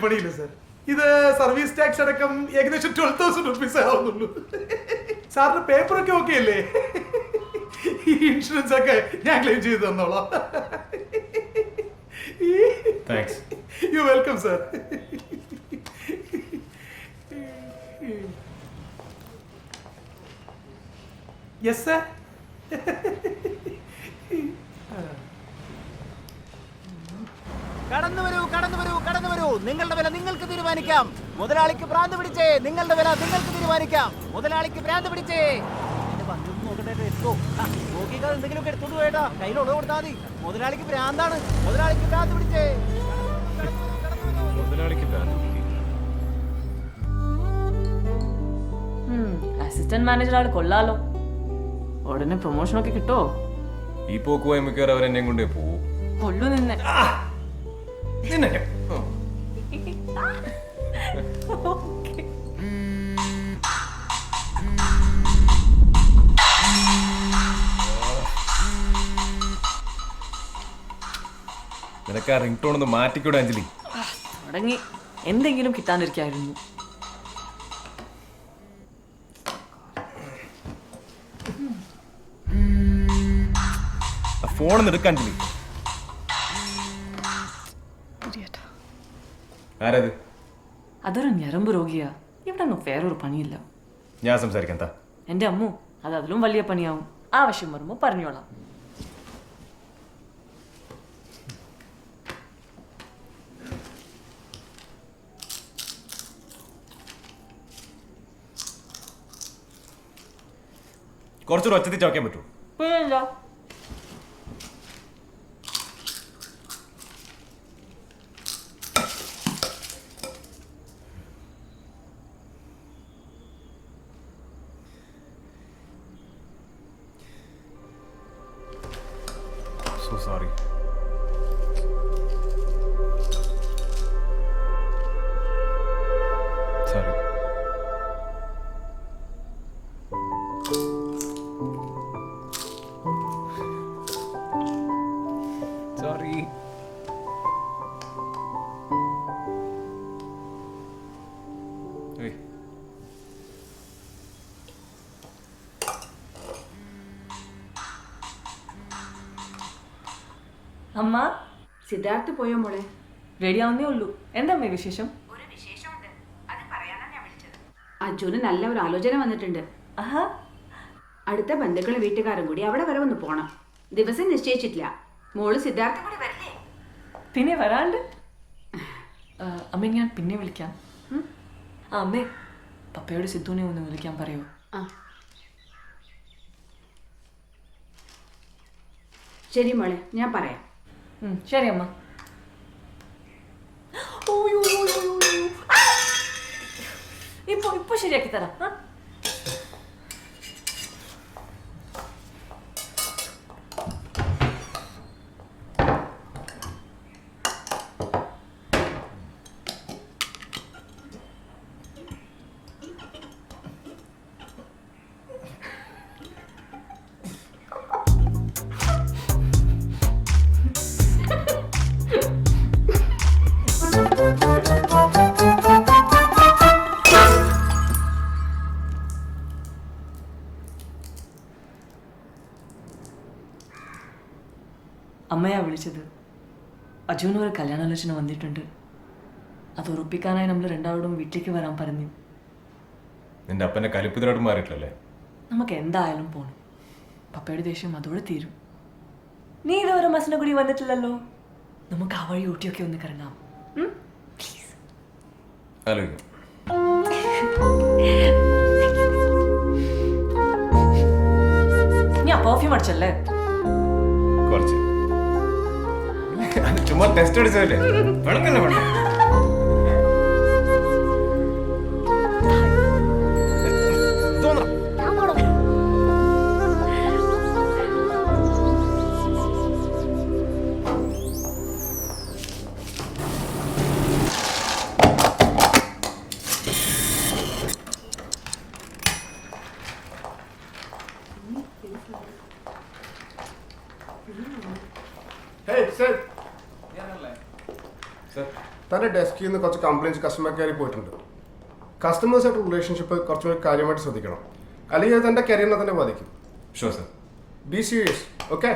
പണിയില്ല സാർ. ഇത് service tax അടക്കം ഏകദേശം 12,000 റുപ്പീസ് ആവുന്നുള്ളൂ. സാറിന് പേപ്പറൊക്കെ ഓക്കെ അല്ലേ? ഈ ഇൻഷുറൻസ് ഒക്കെ ഞാൻ ക്ലെയിം ചെയ്ത് തന്നോളാം. You welcome sir. Yes sir. കടന്നു വരൂ, കടന്നു വരൂ, കടന്നു വരൂ. നിങ്ങളുടെ വില നിങ്ങൾക്ക് തീരുമാനിക്കാം. മുതലാളിക്ക് ഭ്രാന്ത് പിടിച്ചേ. നിങ്ങളുടെ വില നിങ്ങൾക്ക് തീരുമാനിക്കാം. മുതലാളിക്ക് ഭ്രാന്ത് പിടിച്ചേ. എന്തെങ്കിലുമൊക്കെ എടുത്തോണ്ട് പോയേട്ടാ. കയ്യിലുള്ള കൊടുത്താൽ മതി. മുതലാളിക്ക് ഭ്രാന്താണ്. മുതലാളിക്ക് ഭ്രാന്ത് പിടിച്ചേ. അസിസ്റ്റന്റ് മാനേജർ ആള് കൊള്ളാലോ. ഉടനെ പ്രൊമോഷൻ ഒക്കെ കിട്ടോ? ഈ പോക്കുവായി മിക്കവാറും അവരെന്നെ കൊണ്ടേ പോവും. കൊള്ളു നിന്നെ. നിനക്ക് ആ റിംഗ് ടോൺ ഒന്ന് മാറ്റിക്കൂടെ അഞ്ജലി? തുടങ്ങി. എന്തെങ്കിലും കിട്ടാണ്ടിരിക്കായിരുന്നു. ഫോൺ എടുക്കാൻ അഞ്ജലി. ആരത്? അതൊരു ഞരമ്പ് രോഗിയാ. ഇവിടെ ഒന്നും വേറൊരു പണിയില്ല. ഞാൻ സംസാരിക്കാം. എന്റെ അമ്മു, അത് അതിലും വലിയ പണിയാവും. ആവശ്യം വരുമ്പോ പറഞ്ഞോളാം. കുറച്ചൊരു ഒച്ചത്തിൽ ചോക്കാൻ പറ്റൂ? പിന്നെന്താ? So sorry. Sorry. Sorry. Hey. അമ്മ, സിദ്ധാർത്ഥ് പോയോ മോളെ? റെഡി ആവുന്നേ ഉള്ളൂ. എന്താ അമ്മേ വിശേഷം? ഒരു വിശേഷമുണ്ട്, അത് പറയാനാ ഞാൻ വിളിച്ചത്. അജുന് നല്ല ഒരു ആലോചന വന്നിട്ടുണ്ട്. ആഹാ. അടുത്ത ബന്ധുക്കളും വീട്ടുകാരും കൂടി അവിടെ വരെ ഒന്ന് പോണം. ദിവസം നിശ്ചയിച്ചിട്ടില്ല. മോള് സിദ്ധാർത്ഥ കൂടി വരില്ലേ? പിന്നെ വരാണ്ട്. അമ്മ ഞാൻ പിന്നെ വിളിക്കാം. അമ്മേ, പപ്പയോട് സിദ്ധുവിനെ ഒന്ന് വിളിക്കാൻ പറയൂ. ശരി മോളെ, ഞാൻ പറയാം. ശരി അമ്മ. ഇപ്പൊ ശരിയാക്കി തരാം. അമ്മയാ വിളിച്ചത്. അജുവിന് ഒരു കല്യാണാലോചന വന്നിട്ടുണ്ട്. അത് ഉറപ്പിക്കാനായി നമ്മൾ രണ്ടാളോടും വീട്ടിലേക്ക് വരാൻ പറഞ്ഞു. നിന്റെ അപ്പന്റെ കലിപ്പുതിരോട് മാറിയിട്ടല്ലേ? നമുക്ക് എന്തായാലും പോണം. പപ്പയുടെ ദേഷ്യം അതോടെ തീരും. നീ ഇതുവരെ മസനഗുടി വന്നിട്ടില്ലല്ലോ. നമുക്ക് ആ വഴി ഊട്ടിയൊക്കെ ഒന്ന് കറങ്ങാം. പ്ലീസ്. ആലോചിക്കും. ഞാൻ പെർഫ്യൂം അടിച്ചല്ലേ? കുറച്ച്. ചുമ്മാ ടെസ്റ്റ് അടിച്ചതല്ലേ? വേണമെന്നല്ലേ വേണ്ട. Hey, sir. Sir. തൻ്റെ ഡെസ്കിൽ നിന്ന് കുറച്ച് കംപ്ലയിൻസ് കസ്റ്റമർ കെയറിൽ പോയിട്ടുണ്ട്. കസ്റ്റമേഴ്സായിട്ട് റിലേഷൻഷിപ്പ് കുറച്ചുകൂടി കാര്യമായിട്ട് ശ്രദ്ധിക്കണം, അല്ലെങ്കിൽ അത് തൻ്റെ കരിയറിനെ തന്നെ ബാധിക്കും. Sure sir. Be serious, okay?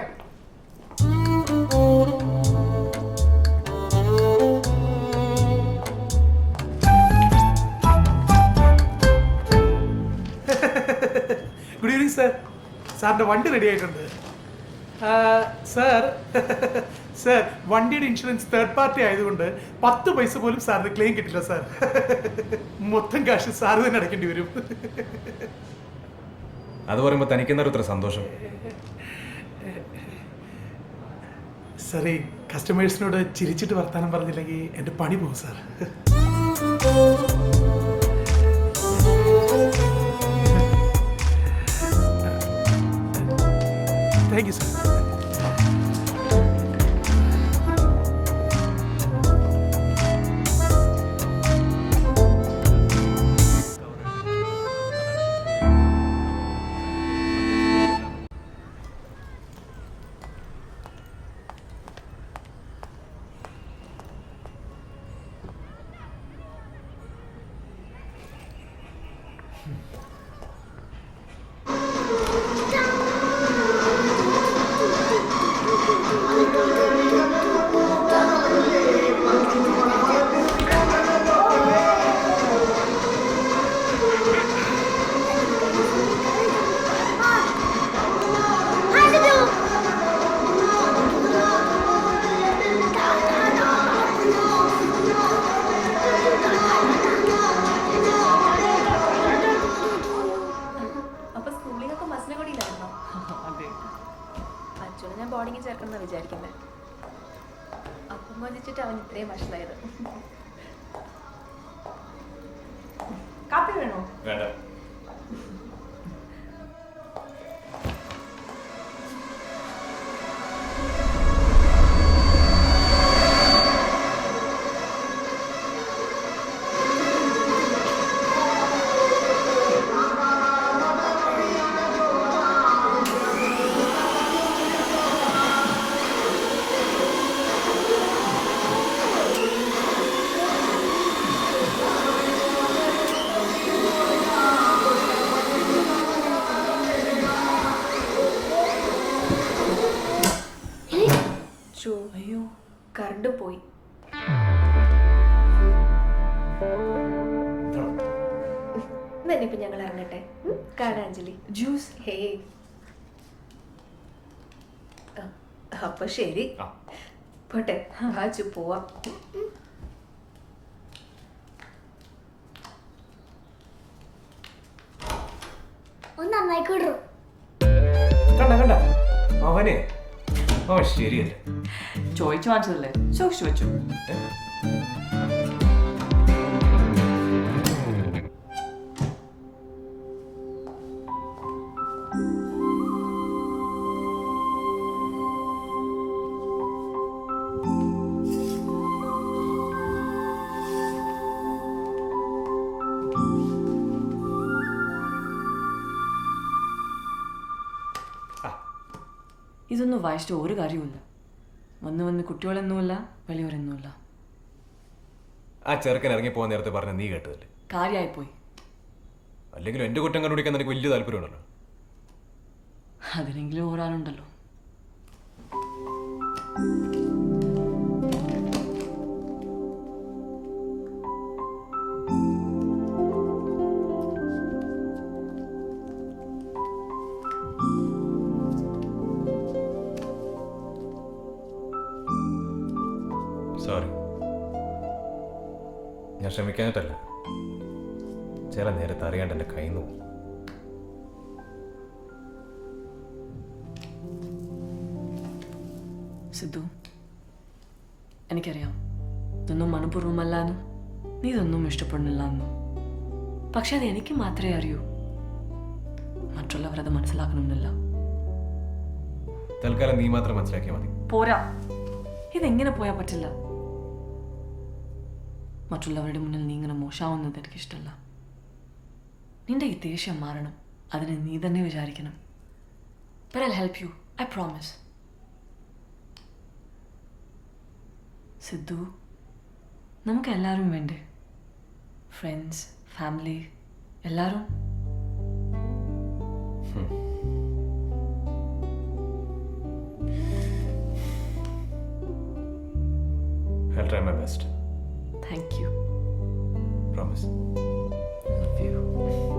Good evening sir. സാറിൻ്റെ വണ്ടി റെഡി ആയിട്ടുണ്ട്. സാർ സാർ വണ്ടിയുടെ ഇൻഷുറൻസ് തേർഡ് പാർട്ടി ആയതുകൊണ്ട് 10 പൈസ പോലും സാറിന് ക്ലെയിം കിട്ടില്ല സാർ. മൊത്തം കാശ് സാറ് തന്നെ അടയ്ക്കേണ്ടി വരും. അത് പറയുമ്പോൾ തനിക്കെന്താ ഇത്ര സന്തോഷം? സാർ ഈ കസ്റ്റമേഴ്സിനോട് ചിരിച്ചിട്ട് വർത്താനം പറഞ്ഞില്ലെങ്കിൽ എൻ്റെ പണി പോകും സാർ. Thank you sir. അച്ഛനെ ഞാൻ ബോർഡിങ്ങിൽ ചേർക്കുന്ന വിചാരിക്കുന്നത്. അപ്പം മതിച്ചിട്ട് അവൻ ഇത്രയും വഷളായത്. കാപ്പി വേണോ? വേണ്ട. അയ്യോ, കറണ്ട് പോയി. ഇപ്പൊ ഞങ്ങൾ ഇറങ്ങട്ടെ. കാണാഞ്ജലി ജ്യൂസ്. ഹേ, അപ്പൊ ശരി, പോട്ടെ. വാച്ചു പോവാം. കണ്ട അവനെ അവൻ ശരിയല്ല. ചോദിച്ചു വാങ്ങിച്ചതല്ലേ, ചോദിച്ചു വെച്ചു. ഇതൊന്നും വായിച്ചിട്ട് ഒരു കാര്യവുമില്ല. വന്ന് കുട്ടികളെന്നുമില്ല, വലിയവരെന്നുമില്ല. ആ ചെറുക്കൻ ഇറങ്ങി പോകാൻ നേരത്തെ പറഞ്ഞ നീ കേട്ടതല്ലേ? കാര്യമായിപ്പോയി. അല്ലെങ്കിലും എന്റെ കുറ്റം കണ്ടുപിടിക്കാൻ എനിക്ക് വലിയ താല്പര്യമുണ്ടല്ലോ. അതിനെങ്കിലും ഒരാളുണ്ടല്ലോ. സോറി, ഞാൻ ശ്രമിക്കാനിട്ടല്ല. ചില നേരത്തെ അറിയാണ്ട് എൻ്റെ കയ്യിൽ നിന്ന് പോകും. സിദ്ധു, എനിക്കറിയാം ഇതൊന്നും മനഃപൂർവ്വമല്ലാന്നും നീ ഇതൊന്നും ഇഷ്ടപ്പെടുന്നില്ല എന്നും. പക്ഷെ അത് എനിക്ക് മാത്രമേ അറിയൂ. മറ്റുള്ളവരത് മനസ്സിലാക്കണമെന്നില്ല. തൽക്കാലം നീ മാത്രം മനസ്സിലാക്കിയാൽ മതി. പോരാ, ഇതെങ്ങനെ പോയാൽ പറ്റില്ല. മറ്റുള്ളവരുടെ മുന്നിൽ നീ ഇങ്ങനെ മോശമാവുന്നത് എനിക്കിഷ്ടമല്ല. നിന്റെ ഈ ദേഷ്യം മാറണം. അതിനെ നീ തന്നെ വിചാരിക്കണം. But I'll help you, I promise. Sidhu, നമുക്ക് എല്ലാവരും വേണ്ടേ? ഫ്രണ്ട്സ്, ഫാമിലി, എല്ലാവരും. I'll try my best. Thank you. Promise. Love you.